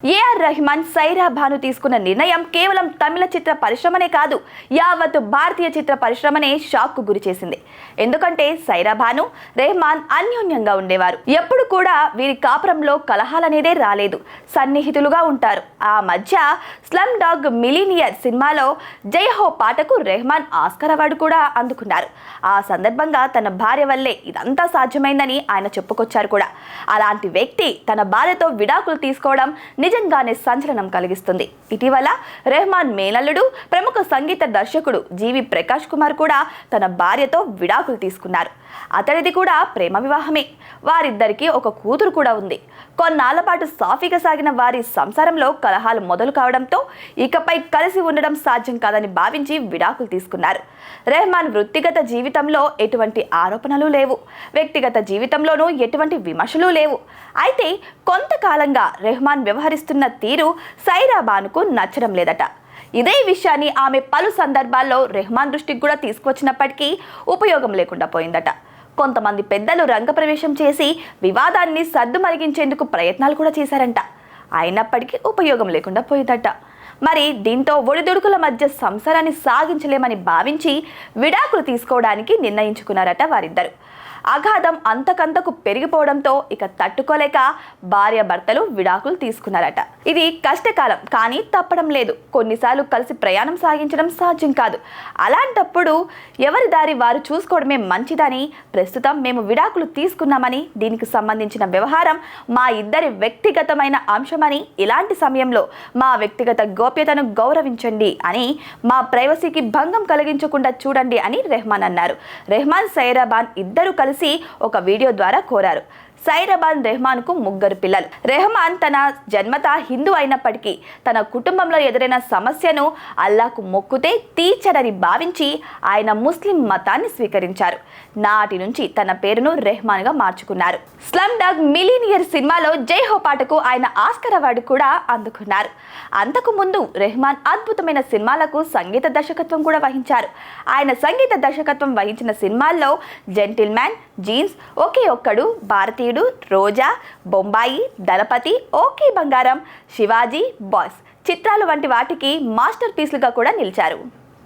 AR Rahman Sye Raa Bhanu తీసుకున్న నిర్ణయం కేవలం తమిళ చిత్ర పరిశ్రమనే కాదు, యావత్ భారతీయ చిత్ర పరిశ్రమనే షాక్కు గురి చేసింది. ఎందుకంటే సైరా భాను, రెహమాన్ అన్యోన్యంగా ఉండేవారు. ఎప్పుడు కూడా వీరి కాపురంలో కలహాలనేదే రాలేదు. సన్నిహితులుగా ఉంటారు. ఆ మధ్య స్లమ్ డాగ్ మిలీనియర్ సినిమాలో జై హో పాటకు రెహమాన్ ఆస్కార్ అవార్డు కూడా అందుకున్నారు. ఆ సందర్భంగా తన భార్య వల్లే ఇదంతా సాధ్యమైందని ఆయన చెప్పుకొచ్చారు కూడా. అలాంటి వ్యక్తి తన భార్యతో విడాకులు తీసుకోవడం నిజంగానే సంచలనం కలిగిస్తుంది. ఇటీవల రెహమాన్ మేనల్లుడు, ప్రముఖ సంగీత దర్శకుడు జీవి ప్రకాష్ కుమార్ కూడా తన భార్యతో విడాకులు తీసుకున్నారు. అతడిది కూడా ప్రేమ వివాహమే. వారిద్దరికీ ఒక కూతురు కూడా ఉంది. కొన్నాళ్ల పాటు సాఫీగా సాగిన వారి సంసారంలో కలహాలు మొదలు కావడంతో ఇకపై కలిసి ఉండడం సాధ్యం కాదని భావించి విడాకులు తీసుకున్నారు. రెహమాన్ వృత్తిగత జీవితంలో ఎటువంటి ఆరోపణలు లేవు. వ్యక్తిగత జీవితంలోనూ ఎటువంటి విమర్శలు లేవు. అయితే కొంతకాలంగా రెహమాన్ వ్యవహరిస్తున్న తీరు సైరా భానుకు నచ్చడం లేదట. ఇదే విషయాన్ని ఆమె పలు సందర్భాల్లో రెహమాన్ దృష్టికి కూడా తీసుకువచ్చినప్పటికీ ఉపయోగం లేకుండా పోయిందట. కొంతమంది పెద్దలు రంగప్రవేశం చేసి వివాదాన్ని సద్దుమరిగించేందుకు ప్రయత్నాలు కూడా చేశారంట. అయినప్పటికీ ఉపయోగం లేకుండా పోయిందట. మరి దీంతో ఒడిదుడుకుల మధ్య సంసారాన్ని సాగించలేమని భావించి విడాకులు తీసుకోవడానికి నిర్ణయించుకున్నారట వారిద్దరు. అగాధం అంతకంతకు పెరిగిపోవడంతో ఇక తట్టుకోలేక భార్యాభర్తలు విడాకులు తీసుకున్నారట. ఇది కష్టకాలం, కానీ తప్పడం లేదు. కొన్నిసార్లు కలిసి ప్రయాణం సాగించడం సాధ్యం కాదు. అలాంటప్పుడు ఎవరి దారి వారు చూసుకోవడమే మంచిదని, ప్రస్తుతం మేము విడాకులు తీసుకున్నామని, దీనికి సంబంధించిన వ్యవహారం మా ఇద్దరి వ్యక్తిగతమైన అంశమని, ఇలాంటి సమయంలో మా వ్యక్తిగత గోప్యతను గౌరవించండి అని, మా ప్రైవసీకి భంగం కలిగించకుండా చూడండి అని రెహమాన్ అన్నారు. రెహమాన్, సైరా భాన్ ఇద్దరు కలిసి ఒక వీడియో ద్వారా కోరారు. సైరా భాన్ రెహమాన్కు 3 పిల్లలు. రెహమాన్ తన జన్మత హిందూ అయినప్పటికీ తన కుటుంబంలో ఎదురైన సమస్యను అల్లాకు మొక్కుతే తీర్చడని భావించి ఆయన ముస్లిం మతాన్ని స్వీకరించారు. నాటి నుంచి తన పేరును రెహమాన్గా మార్చుకున్నారు. స్లమ్ డాగ్ మిలీనియర్ సినిమాలో జై హో పాటకు ఆయన ఆస్కార్ అవార్డు కూడా అందుకున్నారు. అంతకు ముందు రెహమాన్ అద్భుతమైన సినిమాలకు సంగీత దర్శకత్వం కూడా వహించారు. ఆయన సంగీత దర్శకత్వం వహించిన సినిమాల్లో జెంటిల్ మ్యాన్, జీన్స్, ఒకే ఒక్కడు, భారతీయుడు, రోజా, బొంబాయి, దళపతి, ఓకే బంగారం, శివాజీ, బాయ్స్ చిత్రాలు వంటి వాటికి మాస్టర్ పీస్లుగా కూడా నిలిచారు.